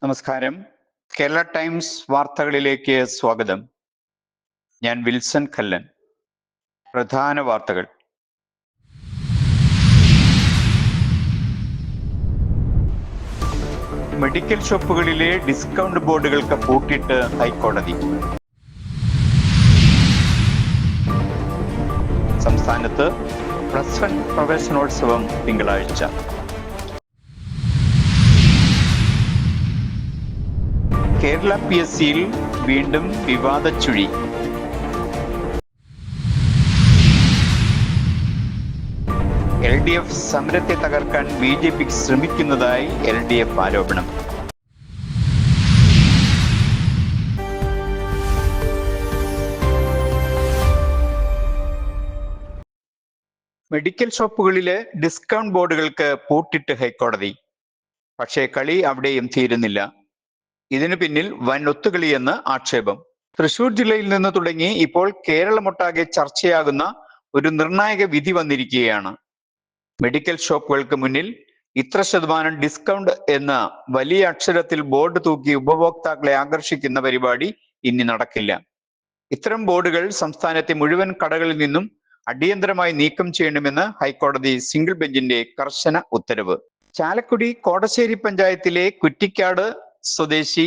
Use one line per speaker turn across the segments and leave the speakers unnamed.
നമസ്കാരം. കേരള ടൈംസ് വാർത്തകളിലേക്ക് സ്വാഗതം. ഞാൻ വിൽസൺ കല്ലൻ. പ്രധാന വാർത്തകൾ. മെഡിക്കൽ ഷോപ്പുകളിലെ ഡിസ്കൗണ്ട് ബോർഡുകൾക്ക് പൂട്ടിട്ട് ഹൈക്കോടതി. സംസ്ഥാനത്ത് +1 പ്രവേശനോത്സവം തിങ്കളാഴ്ച. കേരള PSCയിൽ വീണ്ടും വിവാദച്ചുഴി. LDF സമരത്തെ തകർക്കാൻ BJP ശ്രമിക്കുന്നതായി LDF ആരോപണം. മെഡിക്കൽ ഷോപ്പുകളിലെ ഡിസ്കൗണ്ട് ബോർഡുകൾക്ക് പൂട്ടിട്ട് ഹൈക്കോടതി. പക്ഷേ കളി അവിടെയും തീരുന്നില്ല. ഇതിനു പിന്നിൽ വൻ ഒത്തുകളിയെന്ന് ആക്ഷേപം. തൃശൂർ ജില്ലയിൽ നിന്ന് തുടങ്ങി ഇപ്പോൾ കേരളമൊട്ടാകെ ചർച്ചയാകുന്ന ഒരു നിർണായക വിധി വന്നിരിക്കുകയാണ്. മെഡിക്കൽ ഷോപ്പുകൾക്ക് മുന്നിൽ ഇത്ര ശതമാനം ഡിസ്കൗണ്ട് എന്ന വലിയ അക്ഷരത്തിൽ ബോർഡ് തൂക്കി ഉപഭോക്താക്കളെ ആകർഷിക്കുന്ന പരിപാടി ഇനി നടക്കില്ല. ഇത്തരം ബോർഡുകൾ സംസ്ഥാനത്തെ മുഴുവൻ കടകളിൽ നിന്നും അടിയന്തരമായി നീക്കം ചെയ്യണമെന്ന് ഹൈക്കോടതി സിംഗിൾ ബെഞ്ചിന്റെ കർശന ഉത്തരവ്. ചാലക്കുടി കോടശ്ശേരി പഞ്ചായത്തിലെ കുറ്റിക്കാട് സ്വദേശി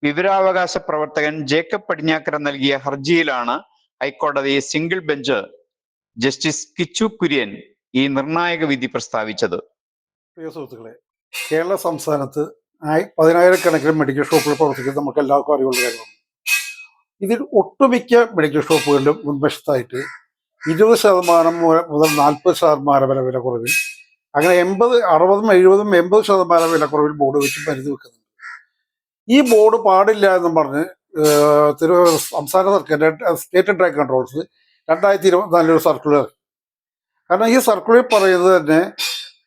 വിവരാവകാശ പ്രവർത്തകൻ ജേക്കബ് പടിഞ്ഞാക്കര നൽകിയ ഹർജിയിലാണ് ഹൈക്കോടതി single bench justice Kichu Kurian ഈ നിർണായക വിധി പ്രസ്താവിച്ചത്.
പ്രിയ സുഹൃത്തുക്കളെ, കേരള സംസ്ഥാനത്ത് 10,000-കണക്കിന് മെഡിക്കൽ ഷോപ്പുകൾ പ്രവർത്തിക്കുന്നത് നമുക്ക് എല്ലാവർക്കും അറിവുള്ള കാര്യമാണ്. ഇതിൽ ഒട്ടുമിക്ക മെഡിക്കൽ ഷോപ്പുകളിലും മുൻവശത്തായിട്ട് 20% മുതൽ 40% വരെ വില കുറവിൽ, അങ്ങനെ 80, 60, 70, 80% വില കുറവിൽ ബോർഡ് വെച്ച് മരുന്ന് വെക്കുന്നുണ്ട്. ഈ ബോർഡ് പാടില്ല എന്നും പറഞ്ഞ് സംസ്ഥാന സർക്കാരിൻ്റെ സ്റ്റേറ്റ് ഡ്രഗ് കൺട്രോൾസ് 2024 ഒരു സർക്കുലർ. കാരണം ഈ സർക്കുലർ പറയുന്നത് തന്നെ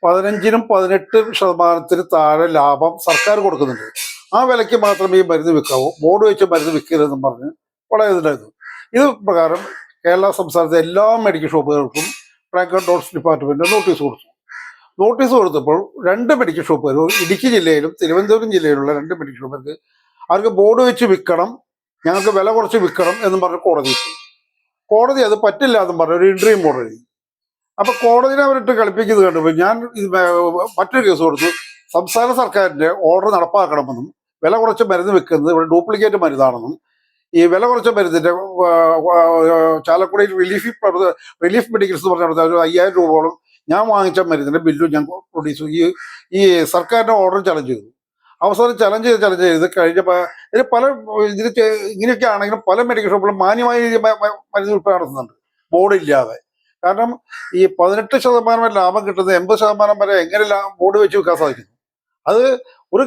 15-നും 18% താഴെ ലാഭം സർക്കാർ കൊടുക്കുന്നുണ്ട്. ആ വിലയ്ക്ക് മാത്രമേ ഈ മരുന്ന് വിൽക്കാവൂ, ബോർഡ് വെച്ച് മരുന്ന് വിൽക്കരുതെന്നും പറഞ്ഞ് വളരെ ഇതുണ്ടായിരുന്നു. ഇത് പ്രകാരം കേരള സംസ്ഥാനത്തെ എല്ലാ മെഡിക്കൽ ഷോപ്പുകൾക്കും ഡ്രഗ് കൺട്രോൾസ് ഡിപ്പാർട്ട്മെന്റ് നോട്ടീസ് കൊടുത്തപ്പോൾ 2 മെഡിക്കൽ ഷോപ്പുകൾ, ഇടുക്കി ജില്ലയിലും തിരുവനന്തപുരം ജില്ലയിലുള്ള 2 മെഡിക്കൽ ഷോപ്പുകൾക്ക് അവർക്ക് ബോർഡ് വെച്ച് വിൽക്കണം, ഞങ്ങൾക്ക് വില കുറച്ച് വിൽക്കണം എന്നും പറഞ്ഞ് കോടതി അത് പറ്റില്ല എന്നും പറഞ്ഞ് ഒരു ഇൻട്രീം ബോർഡ് എഴുതി. അപ്പൊ കോടതിനെ അവരിട്ട് കളിപ്പിക്കുന്നത് കണ്ടപ്പോൾ ഞാൻ മറ്റൊരു കേസ് കൊടുത്തു. സംസ്ഥാന സർക്കാരിന്റെ ഓർഡർ നടപ്പാക്കണമെന്നും വില കുറച്ച് മരുന്ന് വെക്കുന്നത് ഇവിടെ ഡ്യൂപ്ലിക്കേറ്റ് മരുന്നാണെന്നും ഈ വില കുറച്ച മരുന്നിന്റെ ചാലക്കുടിയിൽ റിലീഫ് മെഡിക്കൽസ് എന്ന് പറഞ്ഞ 5,000 രൂപയോളം ഞാൻ വാങ്ങിച്ച മരുന്നിന്റെ ബില്ലും ഞാൻ പ്രൊഡ്യൂസ് ഈ സർക്കാരിന്റെ ഓർഡർ ചലഞ്ച് ചെയ്തു. അവസാനം ചലഞ്ച് ചെയ്ത് കഴിഞ്ഞപ്പോൾ ഇങ്ങനെയൊക്കെ ആണെങ്കിലും പല മെഡിക്കൽ ഷോപ്പുകളും മാന്യമായ മരുന്ന് വിൽപ്പന നടത്തുന്നുണ്ട് ബോർഡ് ഇല്ലാതെ. കാരണം ഈ 18% ലാഭം കിട്ടുന്നത് 80% വരെ എങ്ങനെ ബോർഡ് വെച്ച് വിൽക്കാൻ സാധിക്കുന്നു? അത് ഒരു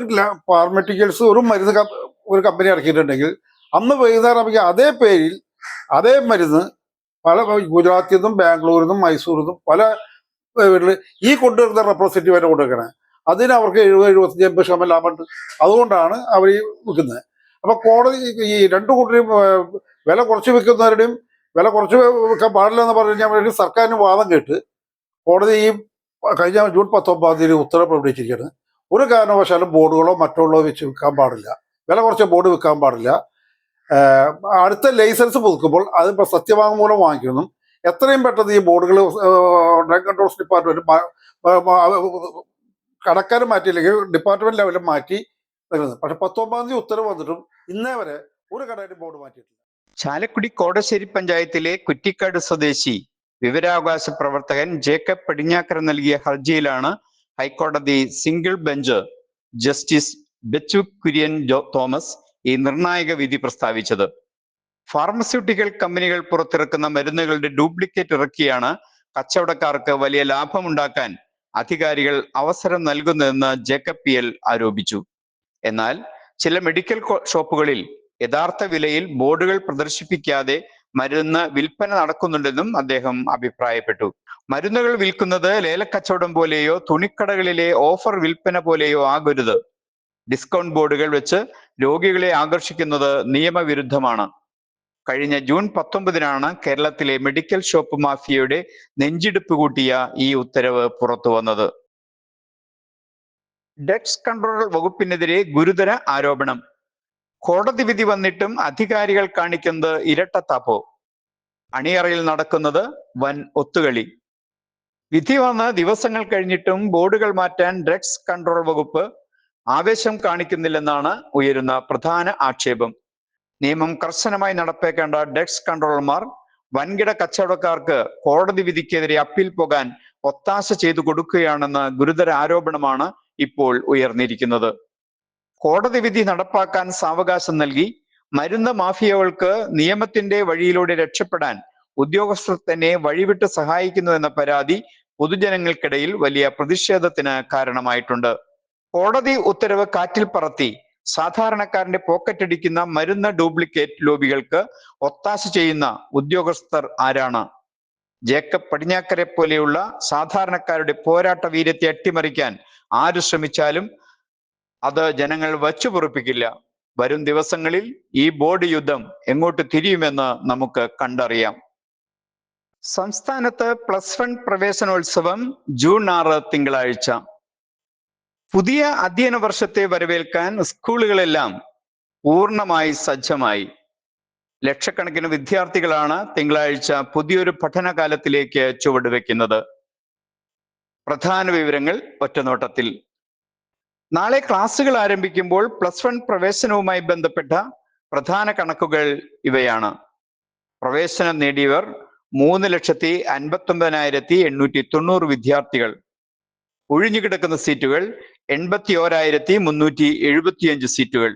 ഫാർമസ്യൂട്ടിക്കൽസ് ഒരു മരുന്ന് ഒരു കമ്പനി ഇറക്കിയിട്ടുണ്ടെങ്കിൽ അന്ന് വൈകുന്നേരം അതേ പേരിൽ അതേ മരുന്ന് പല ഗുജറാത്തിൽ നിന്നും ബാംഗ്ലൂരിൽ നിന്നും മൈസൂരിൽ നിന്നും പല വീട്ടിൽ ഈ കൊണ്ടുവരുന്ന റെപ്രസെൻറ്റേറ്റീവായിട്ട് കൊടുക്കണേ, അതിന് അവർക്ക് 70-75% ലാഭമുണ്ട്. അതുകൊണ്ടാണ് അവർ വിൽക്കുന്നത്. അപ്പൊ കോടതി ഈ 2 കൂട്ടരെയും വില കുറച്ച് വിൽക്കുന്നവരുടെയും വില കുറച്ച് വിൽക്കാൻ പാടില്ല എന്ന് പറഞ്ഞു കഴിഞ്ഞാൽ സർക്കാരിന് വാദം കേട്ട് കോടതി ഈ കഴിഞ്ഞ ജൂൺ 19 ഉത്തരവ് പുറപ്പെടുവിച്ചിരിക്കുകയാണ്. ഒരു കാരണവശാലും ബോർഡുകളോ മറ്റുള്ളോ വെച്ച് വിൽക്കാൻ പാടില്ല, വില കുറച്ച് ബോർഡ് വിൽക്കാൻ പാടില്ല. അടുത്ത ലൈസൻസ് പുതുക്കുമ്പോൾ അത് സത്യവാങ്മൂലം വാങ്ങിക്കണം. എത്രയും പെട്ടെന്ന് ഈ ബോർഡുകൾ ഡ്രഗ് കൺട്രോൾസ് ഡിപ്പാർട്ട്മെന്റ് കടക്കാർ മാറ്റിയില്ലെങ്കിൽ ഡിപ്പാർട്ട്മെന്റ് ലെവലിൽ മാറ്റി തരുന്നത്. പക്ഷെ 19 ഉത്തരവ് വന്നിട്ടും ഇന്നേ വരെ ഒരു കടയുടെ ബോർഡ് മാറ്റിയിട്ടില്ല.
ചാലക്കുടി കോടശ്ശേരി പഞ്ചായത്തിലെ കുറ്റിക്കാട് സ്വദേശി വിവരാവകാശ പ്രവർത്തകൻ ജേക്കബ് പടിഞ്ഞാക്കര നൽകിയ ഹർജിയിലാണ് ഹൈക്കോടതി single bench justice Bechu Kurian Thomas ഈ നിർണായക വിധി പ്രസ്താവിച്ചത്. ഫാർമസ്യൂട്ടിക്കൽ കമ്പനികൾ പുറത്തിറക്കുന്ന മരുന്നുകളുടെ ഡ്യൂപ്ലിക്കേറ്റ് ഇറക്കിയാണ് കച്ചവടക്കാർക്ക് വലിയ ലാഭമുണ്ടാക്കാൻ അധികാരികൾ അവസരം നൽകുന്നതെന്ന് ജേക്കബ് PL ആരോപിച്ചു. എന്നാൽ ചില മെഡിക്കൽ ഷോപ്പുകളിൽ യഥാർത്ഥ വിലയിൽ ബോർഡുകൾ പ്രദർശിപ്പിക്കാതെ മരുന്ന് വിൽപ്പന നടക്കുന്നുണ്ടെന്നും അദ്ദേഹം അഭിപ്രായപ്പെട്ടു. മരുന്നുകൾ വിൽക്കുന്നത് ലേലക്കച്ചവടം പോലെയോ തുണിക്കടകളിലെ ഓഫർ വിൽപ്പന പോലെയോ ആകരുത്. ഡിസ്കൗണ്ട് ബോർഡുകൾ വെച്ച് രോഗികളെ ആകർഷിക്കുന്നത് നിയമവിരുദ്ധമാണ്. കഴിഞ്ഞ ജൂൺ 19 കേരളത്തിലെ മെഡിക്കൽ ഷോപ്പ് മാഫിയയുടെ നെഞ്ചിടിപ്പ് കൂട്ടിയ ഈ ഉത്തരവ് പുറത്തു വന്നത്. ഡ്രഗ്സ് കൺട്രോൾ വകുപ്പിനെതിരെ ഗുരുതര ആരോപണം. കോടതി വിധി വന്നിട്ടും അധികാരികൾ കാണിക്കുന്നത് ഇരട്ടത്താപ്പോ. അണിയറയിൽ നടക്കുന്നത് വൻ ഒത്തുകളി. വിധി വന്ന് ദിവസങ്ങൾ കഴിഞ്ഞിട്ടും ബോർഡുകൾ മാറ്റാൻ ഡ്രഗ്സ് കൺട്രോൾ വകുപ്പ് ആവേശം കാണിക്കുന്നില്ലെന്നാണ് ഉയരുന്ന പ്രധാന ആക്ഷേപം. നിയമം കർശനമായി നടപ്പാക്കേണ്ട ഡ്രഗ്സ് കൺട്രോളർമാർ വൻകിട കച്ചവടക്കാർക്ക് കോടതി വിധിക്കെതിരെ അപ്പീൽ പോകാൻ ഒത്താശ ചെയ്തു കൊടുക്കുകയാണെന്ന ഗുരുതര ആരോപണമാണ് ഇപ്പോൾ ഉയർന്നിരിക്കുന്നത്. കോടതി വിധി നടപ്പാക്കാൻ സാവകാശം നൽകി മരുന്ന് മാഫിയകൾക്ക് നിയമത്തിന്റെ വഴിയിലൂടെ രക്ഷപ്പെടാൻ ഉദ്യോഗസ്ഥർ തന്നെ വഴിവിട്ട് സഹായിക്കുന്നു എന്ന പരാതി പൊതുജനങ്ങൾക്കിടയിൽ വലിയ പ്രതിഷേധത്തിന് കാരണമായിട്ടുണ്ട്. കോടതി ഉത്തരവ് കാറ്റിൽ പറത്തി സാധാരണക്കാരന്റെ പോക്കറ്റടിക്കുന്ന മരുന്ന് ഡ്യൂപ്ലിക്കേറ്റ് ലോബികൾക്ക് ഒത്താശ ചെയ്യുന്ന ഉദ്യോഗസ്ഥർ ആരാണ്? ജേക്കബ് പടിഞ്ഞാക്കരെ പോലെയുള്ള സാധാരണക്കാരുടെ പോരാട്ട വീര്യത്തെ അട്ടിമറിക്കാൻ ആര് ശ്രമിച്ചാലും അത് ജനങ്ങൾ വച്ചുപൊറുപ്പിക്കില്ല. വരും ദിവസങ്ങളിൽ ഈ ബോർഡ് യുദ്ധം എങ്ങോട്ട് തിരിയുമെന്ന് നമുക്ക് കണ്ടറിയാം. സംസ്ഥാനത്ത് +1 പ്രവേശനോത്സവം ജൂൺ 6 തിങ്കളാഴ്ച. പുതിയ അധ്യയന വർഷത്തെ വരവേൽക്കാൻ സ്കൂളുകളെല്ലാം പൂർണ്ണമായി സജ്ജമായി. ലക്ഷക്കണക്കിന് വിദ്യാർത്ഥികളാണ് തിങ്കളാഴ്ച പുതിയൊരു പഠനകാലത്തിലേക്ക് ചുവടുവെക്കുന്നത്. പ്രധാന വിവരങ്ങൾ ഒറ്റനോട്ടത്തിൽ. നാളെ ക്ലാസുകൾ ആരംഭിക്കുമ്പോൾ +1 പ്രവേശനവുമായി ബന്ധപ്പെട്ട പ്രധാന കണക്കുകൾ ഇവയാണ്. പ്രവേശനം നേടിയവർ 3,59,890 വിദ്യാർത്ഥികൾ. ഒഴിഞ്ഞുകിടക്കുന്ന സീറ്റുകൾ 81,375 സീറ്റുകൾ.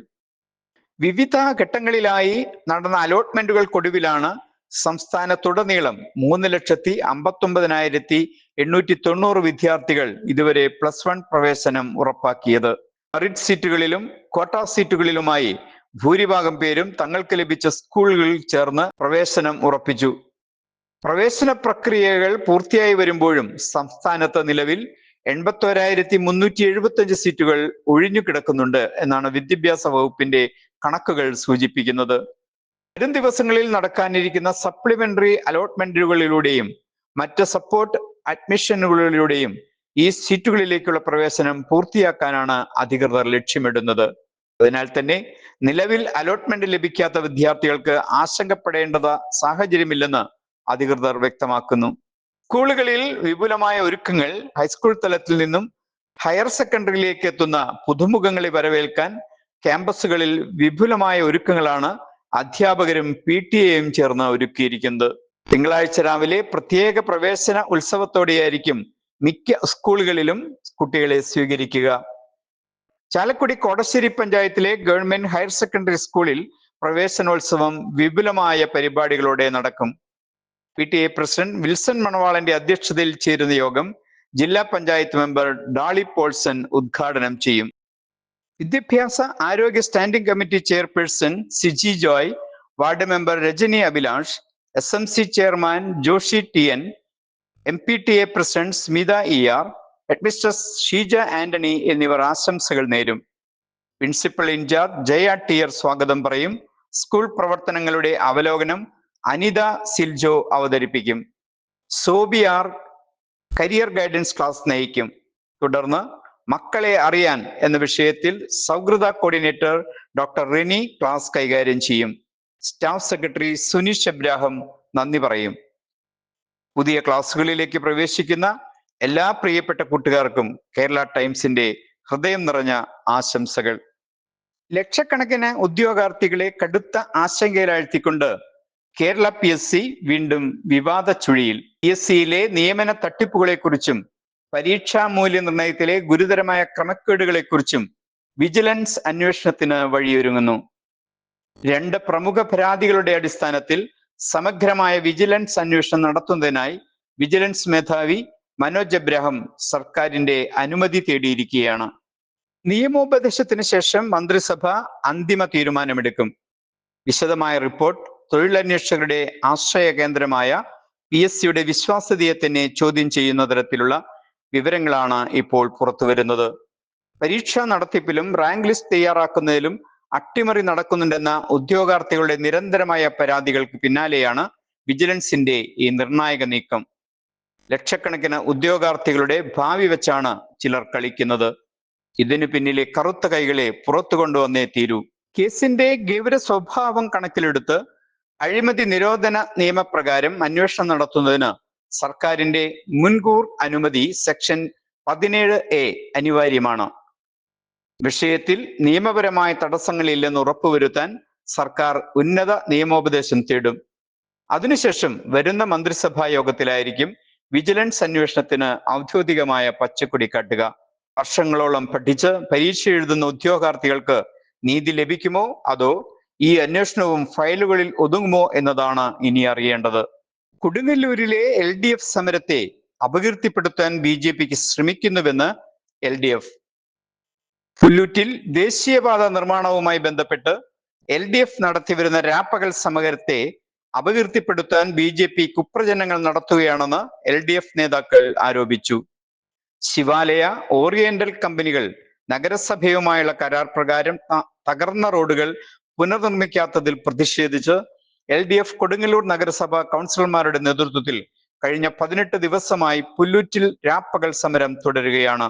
വിവിധ ഘട്ടങ്ങളിലായി നടന്ന അലോട്ട്മെന്റുകൾക്കൊടുവിലാണ് സംസ്ഥാനത്തുടനീളം 3,59,890 വിദ്യാർത്ഥികൾ ഇതുവരെ +1 പ്രവേശനം ഉറപ്പാക്കിയത്. മെറിറ്റ് സീറ്റുകളിലും ക്വാട്ട സീറ്റുകളിലുമായി ഭൂരിഭാഗം പേരും തങ്ങൾക്ക് ലഭിച്ച സ്കൂളുകളിൽ ചേർന്ന് പ്രവേശനം ഉറപ്പിച്ചു. പ്രവേശന പ്രക്രിയകൾ പൂർത്തിയായി വരുമ്പോഴും സംസ്ഥാനത്ത് നിലവിൽ 81,375 സീറ്റുകൾ ഒഴിഞ്ഞു കിടക്കുന്നുണ്ട് എന്നാണ് വിദ്യാഭ്യാസ വകുപ്പിന്റെ കണക്കുകൾ സൂചിപ്പിക്കുന്നത്. വരും ദിവസങ്ങളിൽ നടക്കാനിരിക്കുന്ന സപ്ലിമെന്ററി അലോട്ട്മെന്റുകളിലൂടെയും മറ്റ് സപ്പോർട്ട് അഡ്മിഷനുകളിലൂടെയും ഈ സീറ്റുകളിലേക്കുള്ള പ്രവേശനം പൂർത്തിയാക്കാനാണ് അധികൃതർ ലക്ഷ്യമിടുന്നത്. അതിനാൽ തന്നെ നിലവിൽ അലോട്ട്മെന്റ് ലഭിക്കാത്ത വിദ്യാർത്ഥികൾക്ക് ആശങ്കപ്പെടേണ്ട സാഹചര്യമില്ലെന്ന് അധികൃതർ വ്യക്തമാക്കുന്നു. സ്കൂളുകളിൽ വിപുലമായ ഒരുക്കങ്ങൾ. ഹൈസ്കൂൾ തലത്തിൽ നിന്നും ഹയർ സെക്കൻഡറിയിലേക്ക് എത്തുന്ന പുതുമുഖങ്ങളെ വരവേൽക്കാൻ ക്യാമ്പസുകളിൽ വിപുലമായ ഒരുക്കങ്ങളാണ് അധ്യാപകരും PTA-യും ചേർന്ന് ഒരുക്കിയിരിക്കുന്നത്. തിങ്കളാഴ്ച രാവിലെ പ്രത്യേക പ്രവേശന ഉത്സവത്തോടെയായിരിക്കും മിക്ക സ്കൂളുകളിലും കുട്ടികളെ സ്വീകരിക്കുക. ചാലക്കുടി കോടശ്ശേരി പഞ്ചായത്തിലെ ഗവൺമെന്റ് ഹയർ സെക്കൻഡറി സ്കൂളിൽ പ്രവേശനോത്സവം വിപുലമായ പരിപാടികളോടെ നടക്കും. PTA പ്രസിഡന്റ് വിൽസൺ മണവാളന്റെ അധ്യക്ഷതയിൽ ചേരുന്ന യോഗം ജില്ലാ പഞ്ചായത്ത് മെമ്പർ ഡാളി പോൾസൺ ഉദ്ഘാടനം ചെയ്യും. വിദ്യാഭ്യാസ ആരോഗ്യ standing committee chairperson Siji Joy, ward member Rajani Abhilash, SMC chairman Joshi TN, MPTA president Smitha ER, headmistress Sheeja Antony എന്നിവർ ആശംസകൾ നേരും. പ്രിൻസിപ്പൽ ഇൻചാർജ് ജയ TR സ്വാഗതം പറയും. സ്കൂൾ പ്രവർത്തനങ്ങളുടെ അവലോകനം അനിത സിൽജോ അവതരിപ്പിക്കും. സോബിയാർ കരിയർ ഗൈഡൻസ് ക്ലാസ് നയിക്കും. തുടർന്ന് മക്കളെ അറിയാൻ എന്ന വിഷയത്തിൽ സൗഹൃദ കോർഡിനേറ്റർ ഡോക്ടർ റിനി ക്ലാസ് കൈകാര്യം ചെയ്യും. സ്റ്റാഫ് സെക്രട്ടറി സുനിഷ് എബ്രാഹിം നന്ദി പറയും. പുതിയ ക്ലാസ്സുകളിലേക്ക് പ്രവേശിക്കുന്ന എല്ലാ പ്രിയപ്പെട്ട കൂട്ടുകാർക്കും കേരള ടൈംസിന്റെ ഹൃദയം നിറഞ്ഞ ആശംസകൾ. ലക്ഷക്കണക്കിന് ഉദ്യോഗാർത്ഥികളെ കടുത്ത ആശങ്കയിലാഴ്ത്തിക്കൊണ്ട് കേരള PSC വീണ്ടും വിവാദ ചുഴിയിൽ. PSC-യിലെ നിയമന തട്ടിപ്പുകളെക്കുറിച്ചും പരീക്ഷാ മൂല്യനിർണ്ണയത്തിലെ ഗുരുതരമായ ക്രമക്കേടുകളെക്കുറിച്ചും വിജിലൻസ് അന്വേഷണത്തിന് വഴിയൊരുങ്ങുന്നു. 2 പ്രമുഖ പരാതികളുടെ അടിസ്ഥാനത്തിൽ സമഗ്രമായ വിജിലൻസ് അന്വേഷണം നടത്തുന്നതിനായി വിജിലൻസ് മേധാവി മനോജ് എബ്രാഹിം സർക്കാരിന്റെ അനുമതി തേടിയിരിക്കുകയാണ്. നിയമോപദേശത്തിന് ശേഷം മന്ത്രിസഭ അന്തിമ തീരുമാനമെടുക്കും. വിശദമായ റിപ്പോർട്ട് തൊഴിലന്വേഷകരുടെ ആശ്രയ കേന്ദ്രമായ PSC-യുടെ വിശ്വാസ്യതയെ തന്നെ ചോദ്യം ചെയ്യുന്ന തരത്തിലുള്ള വിവരങ്ങളാണ് ഇപ്പോൾ പുറത്തുവരുന്നത്. പരീക്ഷാ നടത്തിപ്പിലും റാങ്ക് ലിസ്റ്റ് തയ്യാറാക്കുന്നതിലും അട്ടിമറി നടക്കുന്നുണ്ടെന്ന ഉദ്യോഗാർത്ഥികളുടെ നിരന്തരമായ പരാതികൾക്ക് പിന്നാലെയാണ് വിജിലൻസിന്റെ ഈ നിർണായക നീക്കം. ലക്ഷക്കണക്കിന് ഉദ്യോഗാർത്ഥികളുടെ ഭാവി വെച്ചാണ് ചിലർ കളിക്കുന്നത്. ഇതിനു പിന്നിലെ കറുത്ത കൈകളെ പുറത്തു കൊണ്ടുവന്നേ തീരൂ. കേസിന്റെ ഗൗരവ സ്വഭാവം കണക്കിലെടുത്ത് അഴിമതി നിരോധന നിയമപ്രകാരം അന്വേഷണം നടത്തുന്നതിന് സർക്കാരിന്റെ മുൻകൂർ അനുമതി സെക്ഷൻ 17A അനിവാര്യമാണ്. വിഷയത്തിൽ നിയമപരമായ തടസ്സങ്ങളില്ലെന്ന് ഉറപ്പുവരുത്താൻ സർക്കാർ ഉന്നത നിയമോപദേശം തേടും. അതിനുശേഷം വരുന്ന മന്ത്രിസഭാ യോഗത്തിലായിരിക്കും വിജിലൻസ് അന്വേഷണത്തിന് ഔദ്യോഗികമായ പച്ചക്കൊടി കാട്ടുക. വർഷങ്ങളോളം പഠിച്ച് പരീക്ഷ എഴുതുന്ന ഉദ്യോഗാർത്ഥികൾക്ക് നീതി ലഭിക്കുമോ അതോ ഈ അന്വേഷണവും ഫയലുകളിൽ ഒതുങ്ങുമോ എന്നതാണ് ഇനി അറിയേണ്ടത്. കൊടുങ്ങല്ലൂരിലെ LDF സമരത്തെ അപകീർത്തിപ്പെടുത്താൻ BJPക്ക് ശ്രമിക്കുന്നുവെന്ന് LDF. പുല്ലൂറ്റിൽ ദേശീയപാത നിർമ്മാണവുമായി ബന്ധപ്പെട്ട് LDF നടത്തിവരുന്ന രാപ്പകൽ സമരത്തെ അപകീർത്തിപ്പെടുത്താൻ BJP കുപ്രചരണങ്ങൾ നടത്തുകയാണെന്ന് LDF നേതാക്കൾ ആരോപിച്ചു. ശിവാലയ, ഓറിയന്റൽ കമ്പനികൾ നഗരസഭയുമായുള്ള കരാർ പ്രകാരം തകർന്ന റോഡുകൾ പുനർനിർമ്മിക്കാത്തതിൽ പ്രതിഷേധിച്ച് LDF കൊടുങ്ങല്ലൂർ നഗരസഭ കൗൺസിലർമാരുടെ നേതൃത്വത്തിൽ കഴിഞ്ഞ 18 ദിവസമായി പുല്ലൂറ്റിൽ രാപ്പകൽ സമരം തുടരുകയാണ്.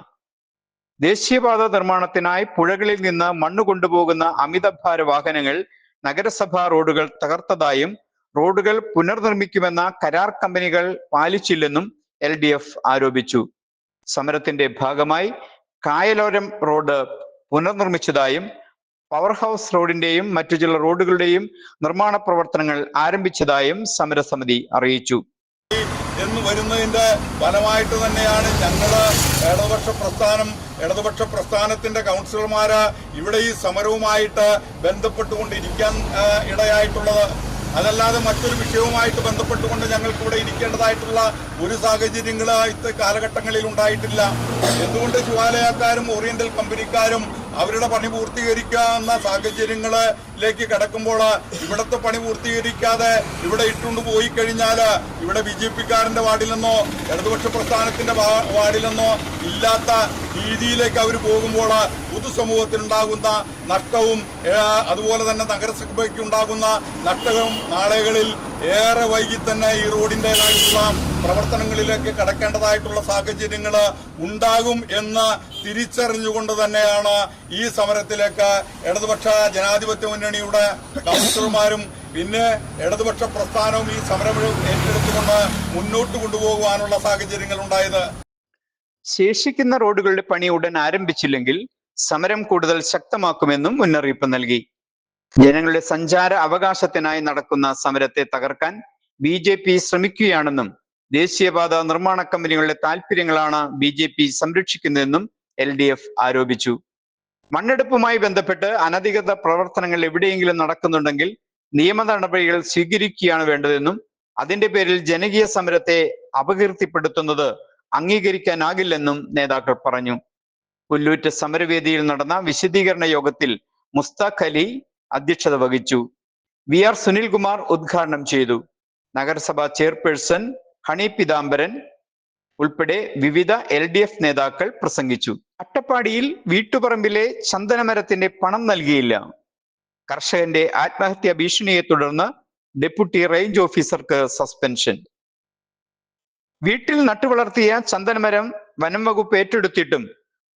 ദേശീയപാത നിർമ്മാണത്തിനായി പുഴകളിൽ നിന്ന് മണ്ണ് കൊണ്ടുപോകുന്ന അമിതഭാര വാഹനങ്ങൾ നഗരസഭാ റോഡുകൾ തകർത്തതായും റോഡുകൾ പുനർനിർമ്മിക്കുമെന്ന കരാർ കമ്പനികൾ പാലിച്ചില്ലെന്നും LDF ആരോപിച്ചു. സമരത്തിന്റെ ഭാഗമായി കായലോരം റോഡ് പുനർനിർമ്മിച്ചതായും പവർ ഹൗസ് റോഡിന്റെയും മറ്റു ചില റോഡുകളുടെയും നിർമ്മാണ പ്രവർത്തനങ്ങൾ ആരംഭിച്ചതായും സമരസമിതി അറിയിച്ചു.
എന്ന് വരുന്നതിന്റെ ഫലമായിട്ട് തന്നെയാണ് ഞങ്ങള് ഇടതുപക്ഷ പ്രസ്ഥാനത്തിന്റെ കൗൺസിലർമാര് ഇവിടെ ഈ സമരവുമായിട്ട് ബന്ധപ്പെട്ടുകൊണ്ടിരിക്കാൻ ഇടയായിട്ടുള്ളത്. അതല്ലാതെ മറ്റൊരു വിഷയവുമായിട്ട് ബന്ധപ്പെട്ടുകൊണ്ട് ഞങ്ങൾക്ക് ഇവിടെ ഇരിക്കേണ്ടതായിട്ടുള്ള ഒരു സാഹചര്യങ്ങൾ ഇത്തെ കാലഘട്ടങ്ങളിൽ ഉണ്ടായിട്ടില്ല. എന്തുകൊണ്ട് ശിവാലയക്കാരും ഓറിയന്റൽ കമ്പനിക്കാരും അവരുടെ പണി പൂർത്തീകരിക്കാവുന്ന സാഹചര്യങ്ങളിലേക്ക് കടക്കുമ്പോൾ ഇവിടുത്തെ പണി പൂർത്തീകരിക്കാതെ ഇവിടെ ഇട്ടുകൊണ്ട് പോയി കഴിഞ്ഞാൽ ഇവിടെ BJPക്കാരന്റെ വാർഡിലെന്നോ ഇടതുപക്ഷ പ്രസ്ഥാനത്തിന്റെ വാർഡിലെന്നോ ഇല്ലാത്ത രീതിയിലേക്ക് അവർ പോകുമ്പോൾ പൊതുസമൂഹത്തിനുണ്ടാകുന്ന നഷ്ടവും അതുപോലെ തന്നെ നഗരസഭയ്ക്ക് ഉണ്ടാകുന്ന നഷ്ടവും നാളുകളിൽ ഏറെ വൈകി തന്നെ ഈ റോഡിൻ്റെതായിട്ടുള്ള പ്രവർത്തനങ്ങളിലേക്ക് കടക്കേണ്ടതായിട്ടുള്ള സാഹചര്യങ്ങൾ ഉണ്ടാകും എന്ന് തിരിച്ചറിഞ്ഞുകൊണ്ട് തന്നെയാണ് ഈ സമരത്തിലേക്ക് ഇടതുപക്ഷ ജനാധിപത്യ മുന്നണിയുടെ കൗൺസിലർമാരും പിന്നെ ഇടതുപക്ഷ പ്രസ്ഥാനവും ഈ സമരം ഏറ്റെടുത്തുകൊണ്ട് മുന്നോട്ട് കൊണ്ടുപോകുവാനുള്ള സാഹചര്യങ്ങൾ ഉണ്ടായത്.
ശേഷിക്കുന്ന റോഡുകളുടെ പണി ഉടൻ ആരംഭിച്ചില്ലെങ്കിൽ സമരം കൂടുതൽ ശക്തമാക്കുമെന്നും മുന്നറിയിപ്പ് നൽകി. ജനങ്ങളുടെ സഞ്ചാര അവകാശത്തിനായി നടക്കുന്ന സമരത്തെ തകർക്കാൻ BJP ശ്രമിക്കുകയാണെന്നും ദേശീയപാത നിർമ്മാണ കമ്പനികളുടെ താല്പര്യങ്ങളാണ് BJP സംരക്ഷിക്കുന്നതെന്നും LDF ആരോപിച്ചു. മണ്ണെടുപ്പുമായി ബന്ധപ്പെട്ട് അനധികൃത പ്രവർത്തനങ്ങൾ എവിടെയെങ്കിലും നടക്കുന്നുണ്ടെങ്കിൽ നിയമ നടപടികൾ സ്വീകരിക്കുകയാണ് വേണ്ടതെന്നും അതിന്റെ പേരിൽ ജനകീയ സമരത്തെ അപകീർത്തിപ്പെടുത്തുന്നത് അംഗീകരിക്കാനാകില്ലെന്നും നേതാക്കൾ പറഞ്ഞു. പുല്ലൂറ്റ് സമരവേദിയിൽ നടന്ന വിശദീകരണ യോഗത്തിൽ മുസ്താഖ് അലി അധ്യക്ഷത വഹിച്ചു. VR സുനിൽകുമാർ ഉദ്ഘാടനം ചെയ്തു. നഗരസഭാ ചെയർപേഴ്സൺ ഹണി പീതാംബരൻ ഉൾപ്പെടെ വിവിധ LDF നേതാക്കൾ പ്രസംഗിച്ചു. അട്ടപ്പാടിയിൽ വീട്ടുപറമ്പിലെ ചന്ദനമരത്തിന്റെ പണം നൽകിയില്ല. കർഷകന്റെ ആത്മഹത്യാ ഭീഷണിയെ തുടർന്ന് ഡെപ്യൂട്ടി റേഞ്ച് ഓഫീസർക്ക് സസ്പെൻഷൻ. വീട്ടിൽ നട്ടുവളർത്തിയ ചന്ദനമരം വനം വകുപ്പ് ഏറ്റെടുത്തിട്ടും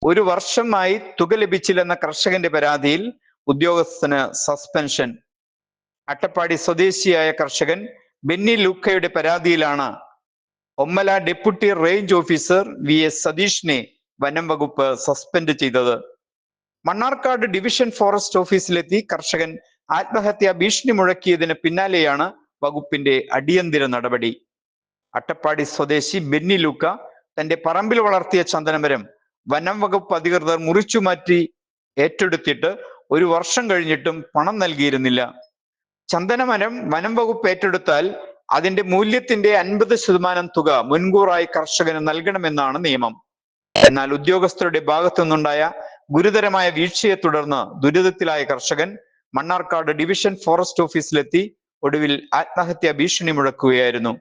1 വർഷമായി തുക ലഭിച്ചില്ലെന്ന കർഷകന്റെ പരാതിയിൽ ഉദ്യോഗസ്ഥന് സസ്പെൻഷൻ. അട്ടപ്പാടി സ്വദേശിയായ കർഷകൻ ബെന്നി ലൂക്കയുടെ പരാതിയിലാണ് ഒമ്മല ഡെപ്യൂട്ടി റേഞ്ച് ഓഫീസർ VS സതീഷിനെ വനം വകുപ്പ് സസ്പെൻഡ് ചെയ്തത്. മണ്ണാർക്കാട് ഡിവിഷൻ ഫോറസ്റ്റ് ഓഫീസിലെത്തി കർഷകൻ ആത്മഹത്യാ ഭീഷണി മുഴക്കിയതിന് പിന്നാലെയാണ് വകുപ്പിന്റെ അടിയന്തര നടപടി. അട്ടപ്പാടി സ്വദേശി ബെന്നി ലൂക്ക തന്റെ പറമ്പിൽ വളർത്തിയ ചന്ദനമരം വനം വകുപ്പ് അധികൃതർ മുറിച്ചുമാറ്റി ഏറ്റെടുത്തിട്ട് 1 വർഷം കഴിഞ്ഞിട്ടും പണം നൽകിയിരുന്നില്ല. ചന്ദനമരം വനം വകുപ്പ് ഏറ്റെടുത്താൽ അതിന്റെ മൂല്യത്തിന്റെ 50% തുക മുൻകൂറായി കർഷകന് നൽകണമെന്നാണ് നിയമം. എന്നാൽ ഉദ്യോഗസ്ഥരുടെ ഭാഗത്തു നിന്നുണ്ടായ ഗുരുതരമായ വീഴ്ചയെ തുടർന്ന് ദുരിതത്തിലായ കർഷകൻ മണ്ണാർക്കാട് ഡിവിഷൻ ഫോറസ്റ്റ് ഓഫീസിലെത്തി ഒടുവിൽ ആത്മഹത്യാ ഭീഷണി മുഴക്കുകയായിരുന്നു.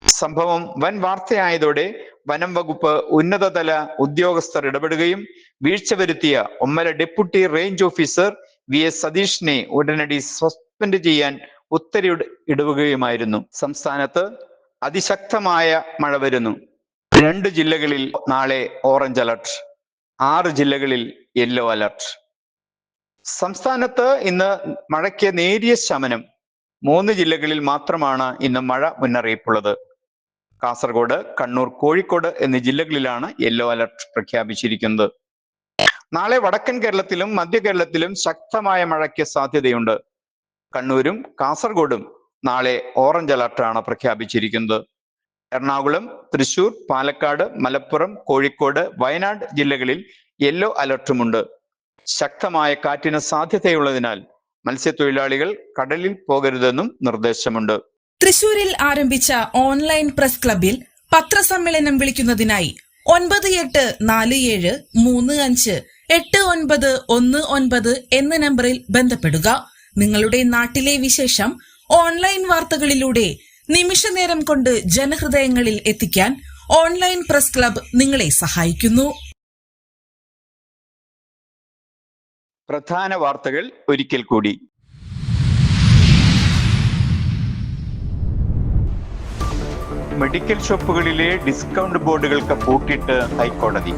സംഭവം വൻ വാർത്തയായതോടെ വനം വകുപ്പ് ഉന്നതതല ഉദ്യോഗസ്ഥർ ഇടപെടുകയും വീഴ്ച വരുത്തിയ ഒമ്മല ഡെപ്യൂട്ടി റേഞ്ച് ഓഫീസർ VS സതീഷിനെ ഉടനടി സസ്പെൻഡ് ചെയ്യാൻ ഉത്തരവിടുകയുമായിരുന്നു. സംസ്ഥാനത്ത് അതിശക്തമായ മഴ വരുന്നു. 2 ജില്ലകളിൽ നാളെ ഓറഞ്ച് അലർട്ട്. 6 ജില്ലകളിൽ യെല്ലോ അലർട്ട്. സംസ്ഥാനത്ത് ഇന്ന് മഴയ്ക്ക് നേരിയ ശമനം. 3 ജില്ലകളിൽ മാത്രമാണ് ഇന്ന് മഴ മുന്നറിയിപ്പുള്ളത്. കാസർഗോഡ്, കണ്ണൂർ, കോഴിക്കോട് എന്നീ ജില്ലകളിലാണ് യെല്ലോ അലർട്ട് പ്രഖ്യാപിച്ചിരിക്കുന്നത്. നാളെ വടക്കൻ കേരളത്തിലും മധ്യ കേരളത്തിലും ശക്തമായ മഴയ്ക്ക് സാധ്യതയുണ്ട്. കണ്ണൂരും കാസർഗോഡും നാളെ ഓറഞ്ച് അലർട്ടാണ് പ്രഖ്യാപിച്ചിരിക്കുന്നത്. എറണാകുളം, തൃശൂർ, പാലക്കാട്, മലപ്പുറം, കോഴിക്കോട്, വയനാട് ജില്ലകളിൽ യെല്ലോ അലർട്ടുമുണ്ട്. ശക്തമായ കാറ്റിന് സാധ്യതയുള്ളതിനാൽ മത്സ്യത്തൊഴിലാളികൾ കടലിൽ പോകരുതെന്നും നിർദ്ദേശമുണ്ട്.
തൃശൂരിൽ ആരംഭിച്ച ഓൺലൈൻ പ്രസ് ക്ലബിൽ പത്രസമ്മേളനം വിളിക്കുന്നതിനായി 9847358919 എന്ന നമ്പറിൽ ബന്ധപ്പെടുക. നിങ്ങളുടെ നാട്ടിലെ വിശേഷം ഓൺലൈൻ വാർത്തകളിലൂടെ നിമിഷനേരം കൊണ്ട് ജനഹൃദയങ്ങളിൽ എത്തിക്കാൻ ഓൺലൈൻ പ്രസ് ക്ലബ് നിങ്ങളെ സഹായിക്കുന്നു.
പ്രധാന വാർത്തകൾ ഒരിക്കൽ കൂടി. മെഡിക്കൽ ഷോപ്പുകളിലെ ഡിസ്കൗണ്ട് ബോർഡുകൾക്ക് പൂട്ടിട്ട് ഹൈക്കോടതി.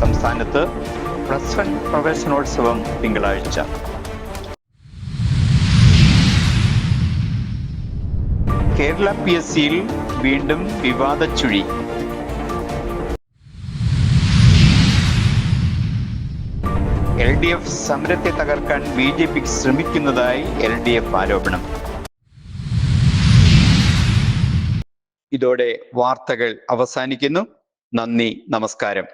സംസ്ഥാനത്ത് +1 പ്രവേശനോത്സവം തിങ്കളാഴ്ച. കേരള PSCയിൽ വീണ്ടും വിവാദ ചുഴി. LDF സമരത്തെ തകർക്കാൻ BJP ശ്രമിക്കുന്നതായി LDF ആരോപണം. ഇതോടെ വാർത്തകൾ അവസാനിക്കുന്നു. നന്ദി, നമസ്കാരം.